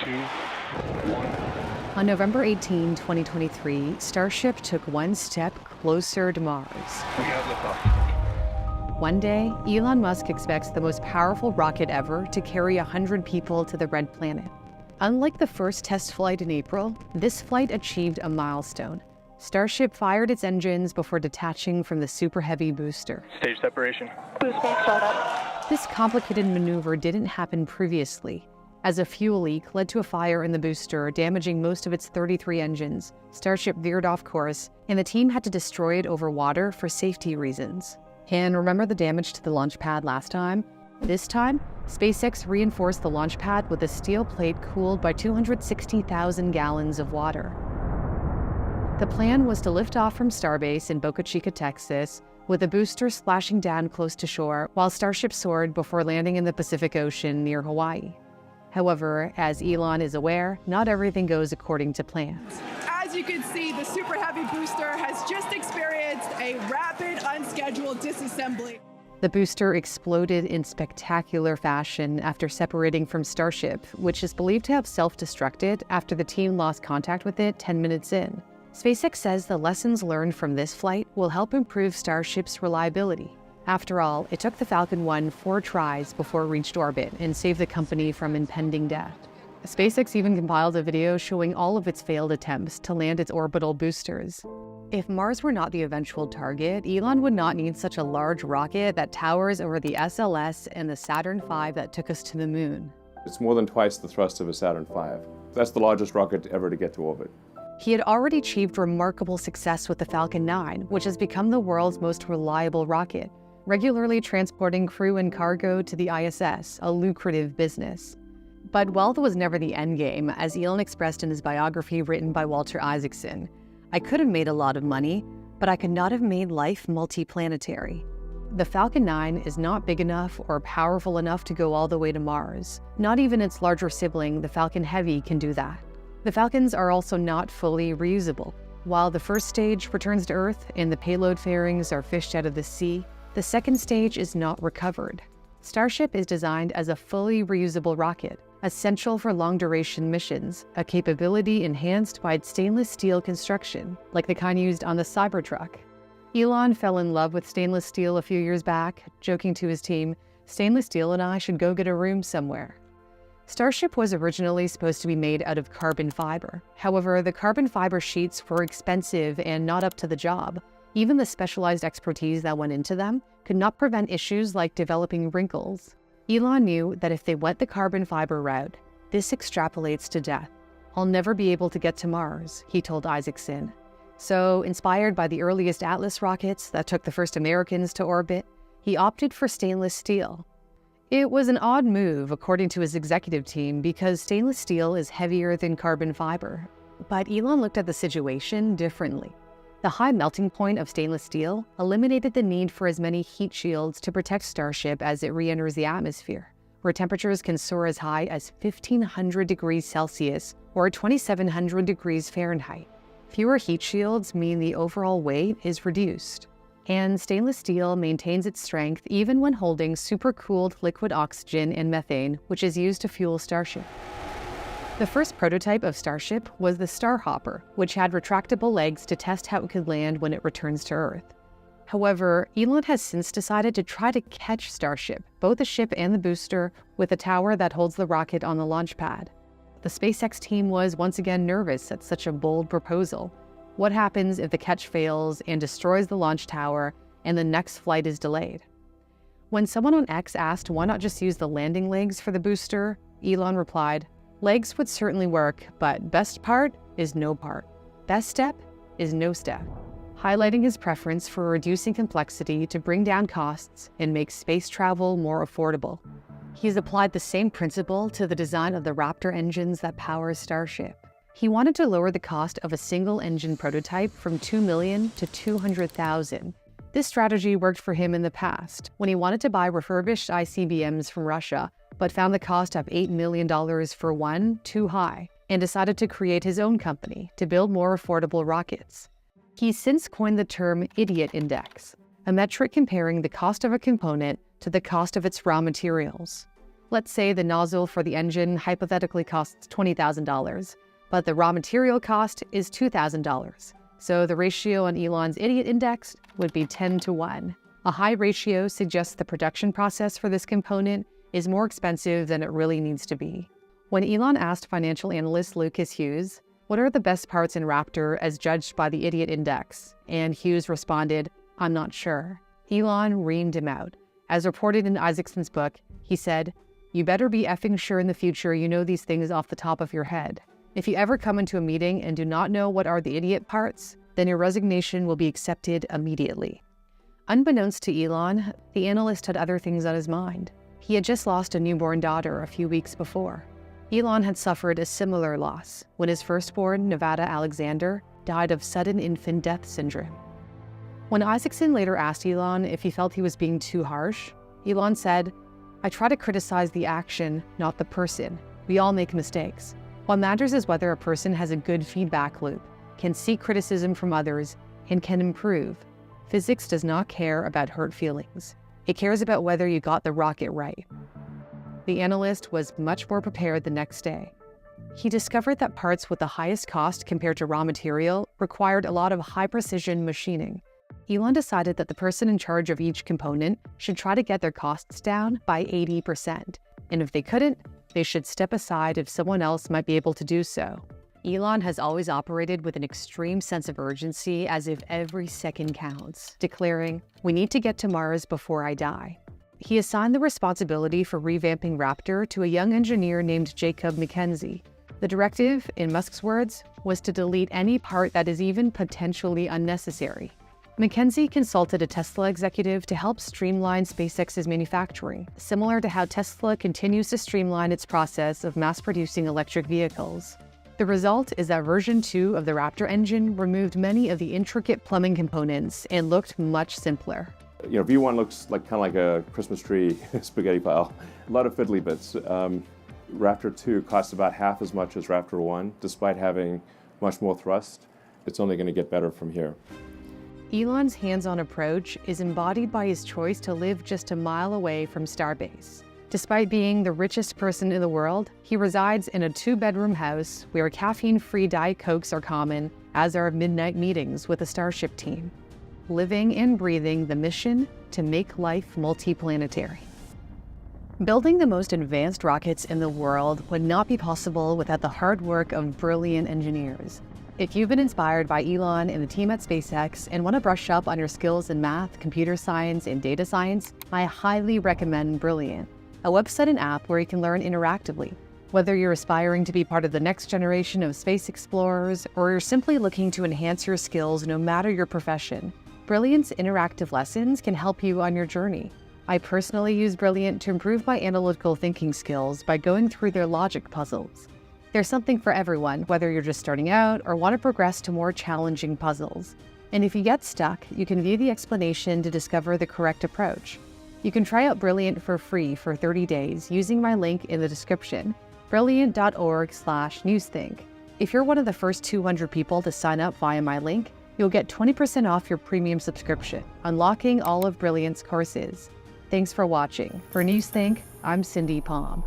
2, 1. On November 18, 2023, Starship took one step closer to Mars. We have liftoff. One day, Elon Musk expects the most powerful rocket ever to carry 100 people to the Red Planet. Unlike the first test flight in April, this flight achieved a milestone. Starship fired its engines before detaching from the super heavy booster. Stage separation. Boost bank startup. This complicated maneuver didn't happen previously, as a fuel leak led to a fire in the booster, damaging most of its 33 engines. Starship veered off course, and the team had to destroy it over water for safety reasons. And remember the damage to the launch pad last time? This time, SpaceX reinforced the launch pad with a steel plate cooled by 260,000 gallons of water. The plan was to lift off from Starbase in Boca Chica, Texas, with the booster splashing down close to shore while Starship soared before landing in the Pacific Ocean near Hawaii. However, as Elon is aware, not everything goes according to plans. As you can see, the Super Heavy booster has just experienced a rapid, unscheduled disassembly. The booster exploded in spectacular fashion after separating from Starship, which is believed to have self-destructed after the team lost contact with it 10 minutes in. SpaceX says the lessons learned from this flight will help improve Starship's reliability. After all, it took the Falcon 1 4 tries before it reached orbit and saved the company from impending death. SpaceX even compiled a video showing all of its failed attempts to land its orbital boosters. If Mars were not the eventual target, Elon would not need such a large rocket that towers over the SLS and the Saturn V that took us to the moon. It's more than twice the thrust of a Saturn V. That's the largest rocket ever to get to orbit. He had already achieved remarkable success with the Falcon 9, which has become the world's most reliable rocket, regularly transporting crew and cargo to the ISS, a lucrative business. But wealth was never the endgame, as Elon expressed in his biography written by Walter Isaacson. I could have made a lot of money, but I could not have made life multiplanetary. The Falcon 9 is not big enough or powerful enough to go all the way to Mars. Not even its larger sibling, the Falcon Heavy, can do that. The Falcons are also not fully reusable. While the first stage returns to Earth and the payload fairings are fished out of the sea, the second stage is not recovered. Starship is designed as a fully reusable rocket, essential for long-duration missions, a capability enhanced by its stainless steel construction, like the kind used on the Cybertruck. Elon fell in love with stainless steel a few years back, joking to his team, "Stainless steel and I should go get a room somewhere." Starship was originally supposed to be made out of carbon fiber. However, the carbon fiber sheets were expensive and not up to the job. Even the specialized expertise that went into them could not prevent issues like developing wrinkles. Elon knew that if they went the carbon fiber route, this extrapolates to death. "I'll never be able to get to Mars," he told Isaacson. So, inspired by the earliest Atlas rockets that took the first Americans to orbit, he opted for stainless steel. It was an odd move, according to his executive team, because stainless steel is heavier than carbon fiber. But Elon looked at the situation differently. The high melting point of stainless steel eliminated the need for as many heat shields to protect Starship as it re-enters the atmosphere, where temperatures can soar as high as 1,500 degrees Celsius or 2,700 degrees Fahrenheit. Fewer heat shields mean the overall weight is reduced. And stainless steel maintains its strength even when holding supercooled liquid oxygen and methane, which is used to fuel Starship. The first prototype of Starship was the Starhopper, which had retractable legs to test how it could land when it returns to Earth. However, Elon has since decided to try to catch Starship, both the ship and the booster, with a tower that holds the rocket on the launch pad. The SpaceX team was once again nervous at such a bold proposal. What happens if the catch fails and destroys the launch tower and the next flight is delayed? When someone on X asked why not just use the landing legs for the booster, Elon replied, "Legs would certainly work, but best part is no part. Best step is no step," highlighting his preference for reducing complexity to bring down costs and make space travel more affordable. He's applied the same principle to the design of the Raptor engines that power Starship. He wanted to lower the cost of a single engine prototype from $2 million to $200,000. This strategy worked for him in the past, when he wanted to buy refurbished ICBMs from Russia, but found the cost of $8 million for one too high, and decided to create his own company to build more affordable rockets. He's since coined the term Idiot Index, a metric comparing the cost of a component to the cost of its raw materials. Let's say the nozzle for the engine hypothetically costs $20,000, but the raw material cost is $2,000. So the ratio on Elon's idiot index would be 10-1. A high ratio suggests the production process for this component is more expensive than it really needs to be. When Elon asked financial analyst Lucas Hughes, "What are the best parts in Raptor as judged by the idiot index?" and Hughes responded, "I'm not sure." Elon reamed him out. As reported in Isaacson's book, he said, "You better be effing sure in the future you know these things off the top of your head. If you ever come into a meeting and do not know what are the idiot parts, then your resignation will be accepted immediately." Unbeknownst to Elon, the analyst had other things on his mind. He had just lost a newborn daughter a few weeks before. Elon had suffered a similar loss when his firstborn, Nevada Alexander, died of sudden infant death syndrome. When Isaacson later asked Elon if he felt he was being too harsh, Elon said, "I try to criticize the action, not the person. We all make mistakes. What matters is whether a person has a good feedback loop, can seek criticism from others, and can improve. Physics does not care about hurt feelings. It cares about whether you got the rocket right." The analyst was much more prepared the next day. He discovered that parts with the highest cost compared to raw material required a lot of high-precision machining. Elon decided that the person in charge of each component should try to get their costs down by 80%, and if they couldn't, they should step aside if someone else might be able to do so. Elon has always operated with an extreme sense of urgency, as if every second counts, declaring, "We need to get to Mars before I die." He assigned the responsibility for revamping Raptor to a young engineer named Jacob McKenzie. The directive, in Musk's words, was to delete any part that is even potentially unnecessary. McKenzie consulted a Tesla executive to help streamline SpaceX's manufacturing, similar to how Tesla continues to streamline its process of mass-producing electric vehicles. The result is that version 2 of the Raptor engine removed many of the intricate plumbing components and looked much simpler. V1 looks like kind of like a Christmas tree spaghetti pile. A lot of fiddly bits. Raptor 2 costs about half as much as Raptor 1, despite having much more thrust. It's only going to get better from here. Elon's hands-on approach is embodied by his choice to live just a mile away from Starbase. Despite being the richest person in the world, he resides in a 2-bedroom house where caffeine-free Diet Cokes are common, as are midnight meetings with the Starship team. Living and breathing the mission to make life multiplanetary. Building the most advanced rockets in the world would not be possible without the hard work of brilliant engineers. If you've been inspired by Elon and the team at SpaceX and want to brush up on your skills in math, computer science, and data science, I highly recommend Brilliant, a website and app where you can learn interactively. Whether you're aspiring to be part of the next generation of space explorers, or you're simply looking to enhance your skills no matter your profession, Brilliant's interactive lessons can help you on your journey. I personally use Brilliant to improve my analytical thinking skills by going through their logic puzzles. There's something for everyone, whether you're just starting out or want to progress to more challenging puzzles. And if you get stuck, you can view the explanation to discover the correct approach. You can try out Brilliant for free for 30 days using my link in the description, brilliant.org/newsthink. If you're one of the first 200 people to sign up via my link, you'll get 20% off your premium subscription, unlocking all of Brilliant's courses. Thanks for watching. For Newsthink, I'm Cindy Palm.